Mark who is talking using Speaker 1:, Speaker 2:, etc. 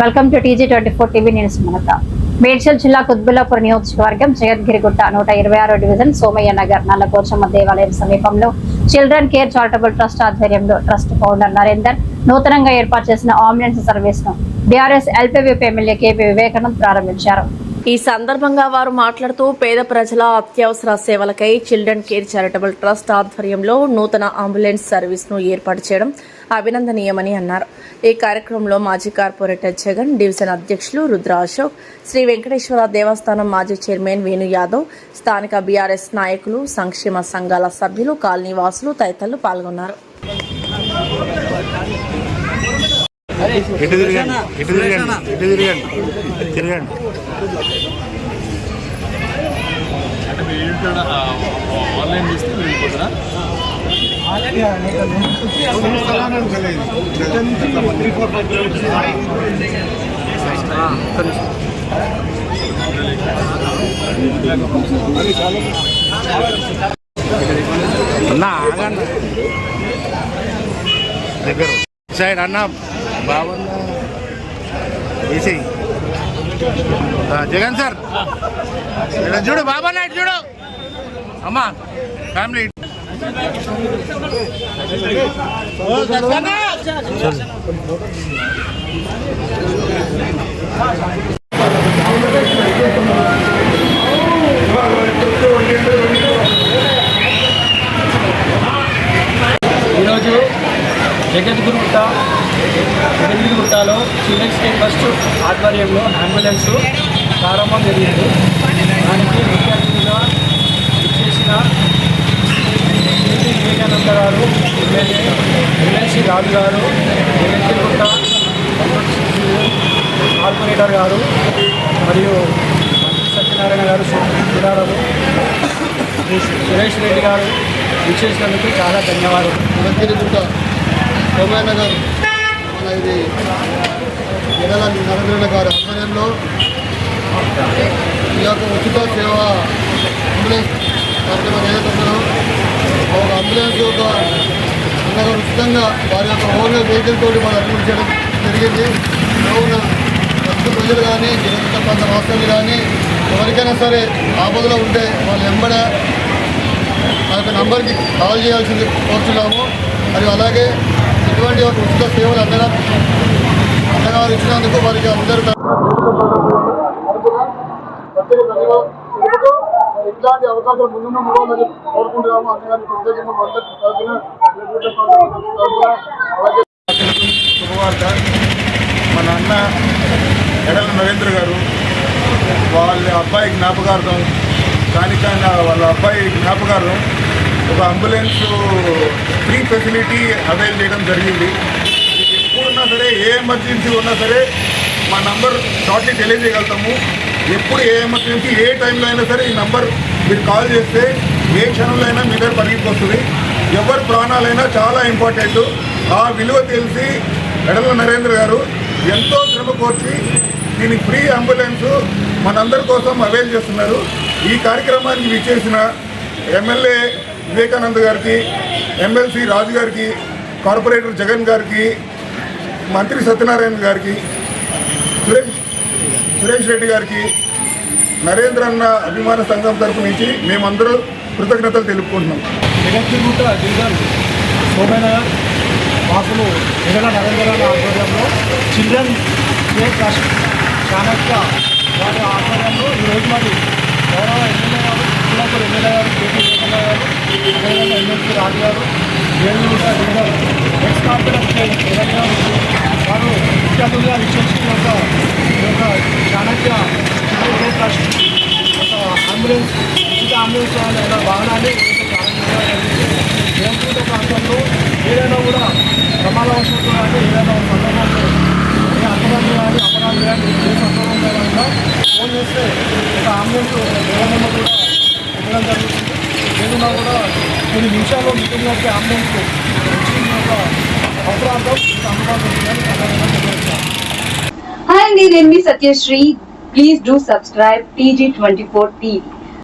Speaker 1: Welcome to TG24 TV news మనత. మేడ్చల్ జిల్లా కుత్బుల్లాపూర్ నియోజకవర్గం జగద్గిరిగుట్ట 126 డివిజన్ సోమయ్య నగర్ నల్లపోచమ్మ దేవాలయం సమీపంలో చిల్డ్రన్ కేర్ చారిటబుల్ ట్రస్ట్ ఆధ్వర్యంలో ట్రస్ట్ ఫౌండర్ నరేందర్ నూతనంగా ఏర్పాటు చేసిన అంబులెన్స్ సర్వీస్ ను బీఆర్ఎస్ ఎల్పీవీపీ ఎమ్మెల్యే కేపీ వివేకానంద్ ప్రారంభించారు. ఈ సందర్భంగా వారు మాట్లాడుతూ పేద ప్రజల అత్యవసర సేవలకై చిల్డ్రన్ కేర్ చారిటబుల్ ట్రస్ట్ ఆధ్వర్యంలో నూతన అంబులెన్స్ సర్వీస్ ను ఏర్పాటు చేయడం అభినందనీయమని అన్నారు. ఈ కార్యక్రమంలో మాజీ కార్పొరేటర్ జగన్, డివిజన్ అధ్యక్షులు రుద్ర అశోక్, శ్రీ వెంకటేశ్వర దేవస్థానం మాజీ చైర్మన్ వేణు యాదవ్, స్థానిక బీఆర్ఎస్ నాయకులు, సంక్షేమ సంఘాల సభ్యులు, కాలనీవాసులు తదితరులు పాల్గొన్నారు.
Speaker 2: సైడ్ అన్న బాబన్న వేసి జగన్ సార్ చూడు బాబన్న ఇటు చూడు అమ్మా ఫ్యామిలీ
Speaker 3: ఈరోజు జగద్గిరిగుట్టలో చిల్డ్రన్స్ కేర్ ట్రస్ట్ ఆధ్వర్యంలో అంబులెన్స్ ప్రారంభం జరిగింది. దానికి ముఖ్య అతిథిగా ఇచ్చేసిన వివేకానంద గారు, ఎమ్మెల్సీ రాజు గారు, జగద్గిరిగుట్ట కార్పొరేటర్ గారు మరియు సత్యనారాయణ గారు, సుధారాలు, సురేష్ రెడ్డి గారు ఇచ్చేసినందుకు చాలా ధన్యవాదాలు.
Speaker 4: జగద్గిరిగుట్ట సోమయ్య నగర్ మన ఇది ఎడల నరేంద్ర గారి ఆధ్వర్యంలో ఈ యొక్క ఉచిత సేవ అంబులెన్స్ కార్యక్రమం ఏదైతుందో ఒక అంబులెన్స్ యొక్క అన్నగా ఉచితంగా వారి యొక్క ఓన్ వెహికల్ తోటి మనం అభివృద్ధి చేయడం జరిగింది. కావున ప్రస్తుత ప్రజలు కానీ జగన్ ప్రాంత రాష్ట్రాలు కానీ ఎవరికైనా సరే ఆపదలో ఉంటే వాళ్ళు వెంబడ ఆ యొక్క నంబర్కి కాల్ చేయాల్సింది కోరుతున్నాము. మరియు అలాగే ఇటువంటి ఒక ఉచిత సేవలు అన్నగారు ఇచ్చినందుకు వారికి అందరూ ఇట్లాంటి అవకాశాలు ముందున్న మూడాలని కోరుకుంటున్నాము. అన్నగారిని
Speaker 2: శుభవార్త. మన అన్న ఎడల నరేంద్ర గారు వాళ్ళ అబ్బాయి జ్ఞాపకార్థం స్థానికంగా వాళ్ళ అబ్బాయి జ్ఞాపకార్థం ఒక అంబులెన్స్ ఫ్రీ ఫెసిలిటీ అవైల్ చేయడం జరిగింది. ఎప్పుడున్నా సరే ఏ ఎమర్జెన్సీ ఉన్నా సరే మా నంబర్ షార్ట్లీ తెలియజేయగలుగుతాము. ఎప్పుడు ఏ ఎమర్జెన్సీ ఏ టైంలో అయినా సరే ఈ నంబర్ మీరు కాల్ చేస్తే ఏ క్షణంలో అయినా మీ దగ్గర పరిగెత్తుకు వస్తుంది. ఎవరి ప్రాణాలైనా చాలా ఇంపార్టెంట్. ఆ విలువ తెలిసి ఎడల నరేంద్ర గారు ఎంతో శ్రమ కోర్చి దీనికి ఫ్రీ అంబులెన్స్ మనందరి కోసం అవైల్ చేస్తున్నారు. ఈ కార్యక్రమానికి విచ్చేసిన ఎమ్మెల్యే వివేకానంద్ గారికి, ఎమ్మెల్సీ రాజు గారికి, కార్పొరేటర్ జగన్ గారికి, మంత్రి సత్యనారాయణ గారికి, సురేష్ రెడ్డి గారికి, నరేంద్ర అన్న అభిమాన సంఘం తరపు నుంచి మేమందరూ కృతజ్ఞతలు తెలుపుకుంటున్నాం.
Speaker 3: జగద్గిరిగుట్ట డివిజన్ సోమయ్య నగర్ వాసులు ఎడల నరేంద్ర ఆధ్వర్యంలో చిల్డ్రన్ కేర్ ట్రస్ట్ చాణక్య వారి ఆధ్వర్యంలో ఈరోజు మరి గౌరవ ఎమ్మెల్యే గారు, కుత్బుల్లాపూర్ ఎమ్మెల్యే గారు, కేపీ వివేకానంద గారు, అదేవిధంగా ఎమ్మెల్సీ రాజు గారు, Jagadgirigutta division ex corporator Jagan గారు వారు ముఖ్య అతిథిగా ఇచ్చేసి ఒక చాణక్య చిల్డ్రన్ కేర్ ట్రస్ట్ ఒక అంబులెన్స్ ఉచిత అంబులెన్స్ వాహనాన్ని జగద్గిరిగుట్ట ప్రాంతంలో ఏదైనా కూడా ప్రమాదవశాత్తు కానీ ఏదైనా సందర్భంలో అపరాధం కానీ అపరాధం కానీ ఏ సందర్భంలో కనుక ఫోన్ చేస్తే ఒక అంబులెన్స్ ఏదైనా కూడా ఇవ్వడం జరుగుతుంది. ఏదైనా కూడా కొన్ని నిమిషాల్లో మీటింగ్ వచ్చే అంబులెన్స్ వచ్చిన యొక్క అవసరార్థం అందుబాటులో ఉందని తెలియజేస్తాను.
Speaker 5: Hi, నేను మీ Satyasri. Please do subscribe TG24 TV.